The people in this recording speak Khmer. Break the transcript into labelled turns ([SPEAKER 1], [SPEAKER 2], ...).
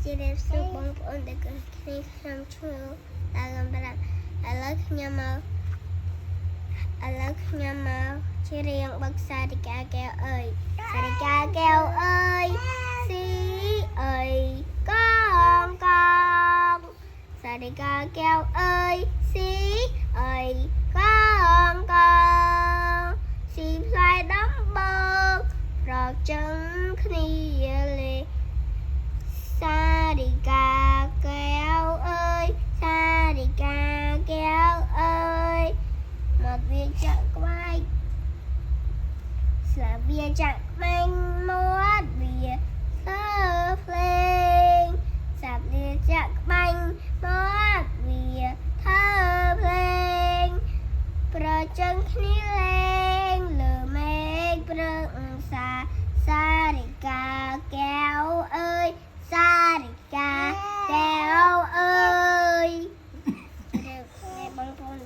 [SPEAKER 1] ជារៀបសួរបងប្អូនដែលគ្នាខ្ញុំឈ្មោះតាកំប្រាប់ឥឡូវខ្ញុំមកជារៀងបឹកសារិកាកែវអើយសារិកាកែវអើយស៊ីអើយកងសារិកាកែវអើយស៊ីអើយកងស៊ីផ្លែដំបងរកចឹងគ្នាលេសារិកាកែវអើយសារិកាកែវអើយមកវាចាក់ក្បាច់ស្លាបវាចាក់មាញ់មាត់វាធ្វើភ្លេងសាប់វាចាក់បាញ់មាត់វាធ្វើភ្លេងប្រចឹងគ្នាលេងលើមេឃព្រឹងសារិកាកែវអើយសារិកាកែវអើយបងប្អូន